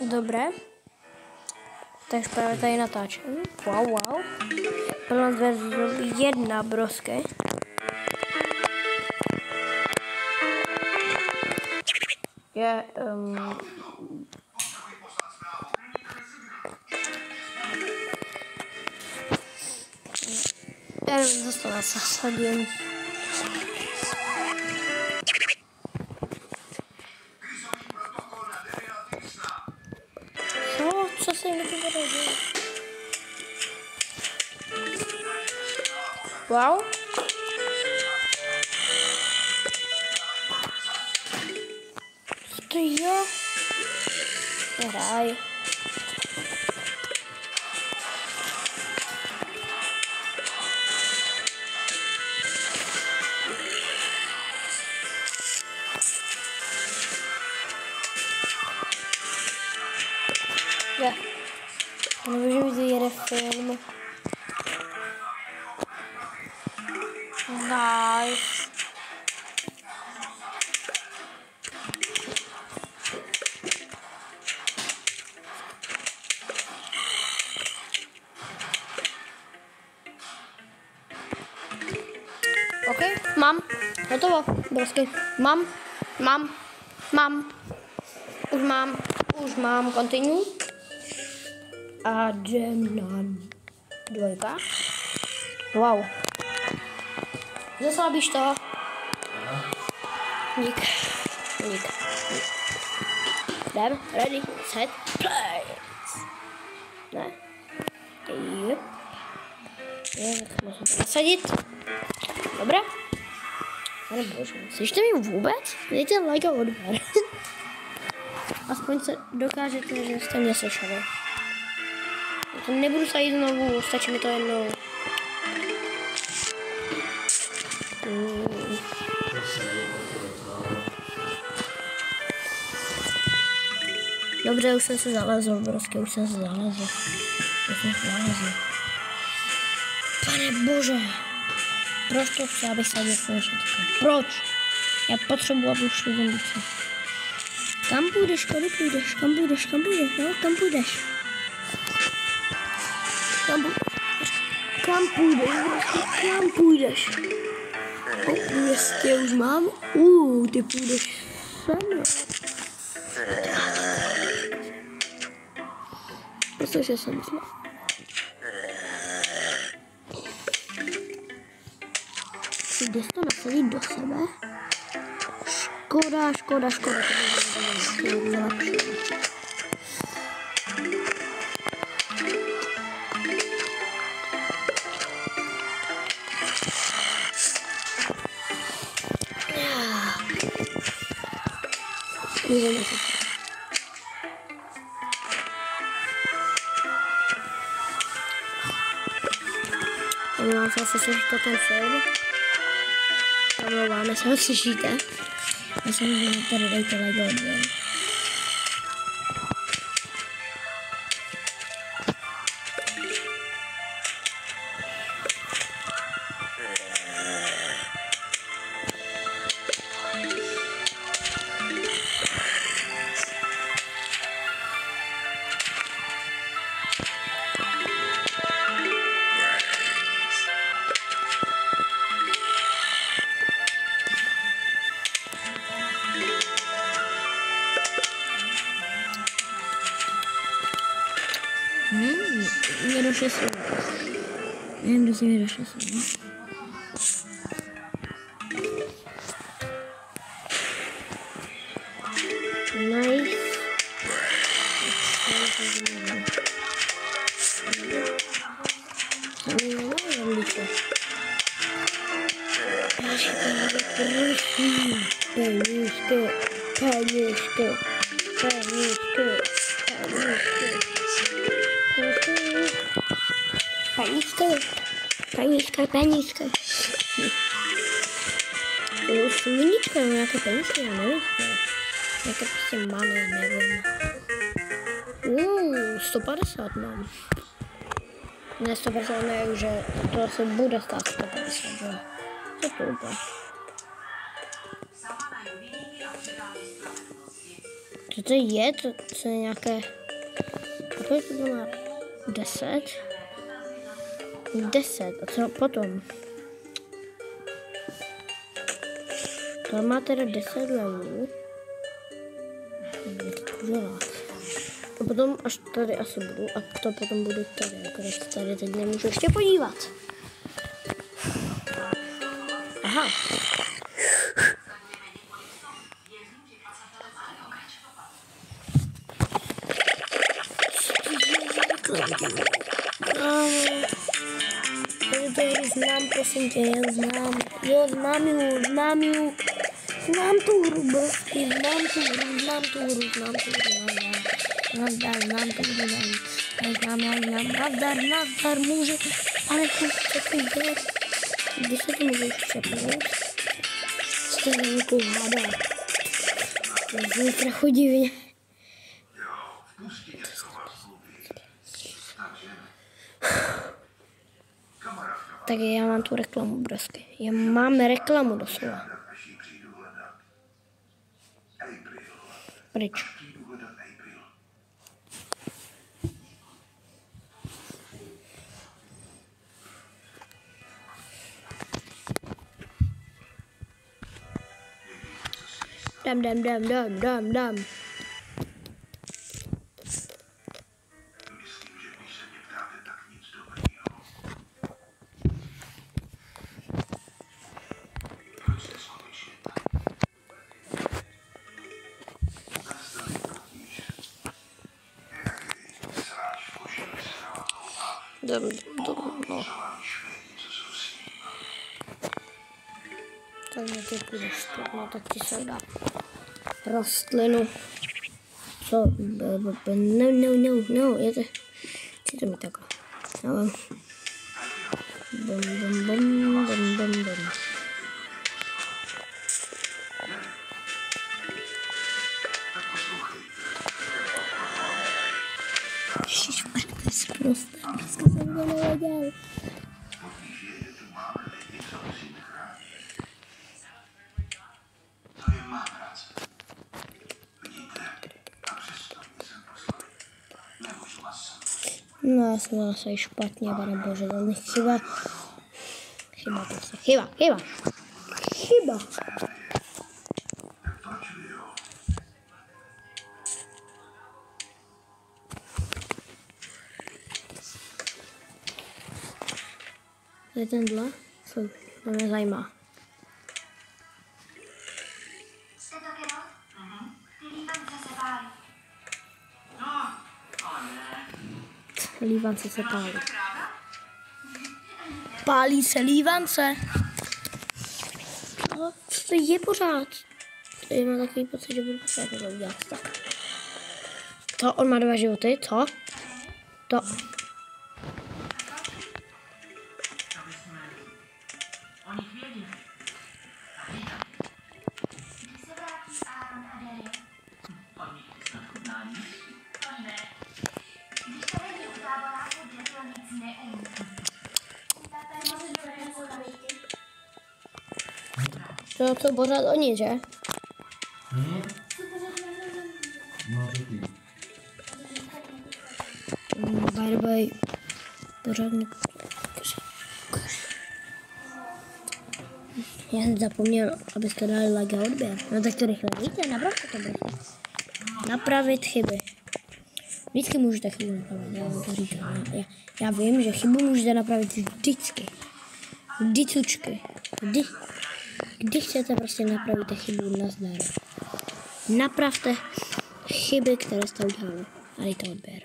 Dobré. Takže právě tady natáčím. Wow. Pro nás vezmu jedna brosky. Já nevím, zase to nasadím. Co se mi to bude dělat? Wow. To jo. Nehraj. Ja. Nemůžu vidět jeden film. Nice. OK, mám. Hotovo. Brosky. Mám. Už mám. Continue. A jdem na 2. Wow. Zaslabíš to? Dík. Jdem. Ready, set, play. Ne. Yep. Tak musím to nasadit. Dobré. Pane bože, slyšte mi vůbec? Dejte like a odběr. Aspoň se dokážete, že jste mě slyšeli. To nebudu sadit znovu, stačí mi to jednou. Dobře, už jsem se zalezl, prostě už jsem se zalezl. Pane bože, proč to chci, abych sadil slunečníka? Proč? Já potřebuji, aby už šli zombici. Kam půjdeš, kudy půjdeš? Kam půjdeš? No, kam půjdeš? Kam půjdeš? Jestli už mám? Ty půjdeš sem. Protože jsem zle. Jde to nasadit do sebe? Škoda. Omlouvám se, jestli slyšíte ten film. Omlouvám, jestli ho slyšíte. Já jsem tady dejte like a odběr. Nedošlo se. Nevím, kdo se mi došlo se. Nice. Penízka. Sluníčka, nějaké penízky, já nevím. Nějaké prostě malé, nevím. 150 mám. Ne 150, ne, že to asi bude stát 150, že? Co to bude? Co to je? To je nějaké... Kolik to bylo? 10? 10. A co potom? To má teda 10 levelů. A potom až tady asi budu. A to potom budu tady. Akorát tady teď nemůžu ještě podívat. Aha. Znám, prosím tě, já znám. Jo, znám ju. Znám tu hru, prostě, znám tu hru. Nazdar, může, ale to jde. Když se to můžu přepnout? Jste za někou hádá. To je trochu divně. Tak já mám tu reklamu, brosky. Já mám reklamu doslova. Pryč. Dám. No. Takže ty půjdeš no tak ti se dá rostlinu. Co? No, je to... Co to mi takhle? No. Bum. Ježišmarja, to je sprosté. Dneska jsem to nevěděl. No, já jsem zase špatně, pane bože, to není chyba. Chyba. To je tenhle? Co? To mě zajímá. Lívance se pálí. Pálí se lívance. No, to je pořád. Já mám takový pocit, že budu potřebovat to udělat. Tak. To, on má 2 životy, co? To. To jsou pořád oni, že? By pořádný. Já jsem zapomněl, abyste dali like a odběr. No tak to rychle víte, napravte to rychle. Napravit chyby. Vždycky můžete chybu napravit, já vám to říkám. Já vím, že chybu můžete napravit vždycky. Vždycky. Když chcete, prostě napravíte chybu, nazdar. Napravte chyby, které jste udělali. A dejte odběr.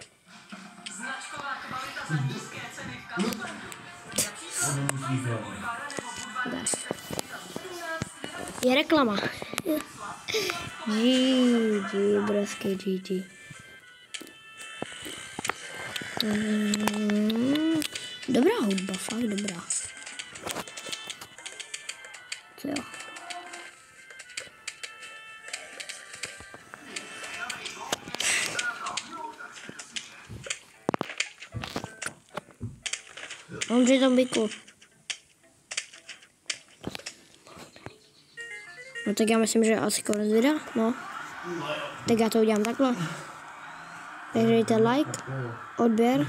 Je reklama. GG, brosky, GG. Dobrá hudba, fakt dobrá. Co jo? Ondřej zombíku. No tak já myslím, že asi konec videa, no. Tak já to udělám takhle. Takže dejte like, odběr.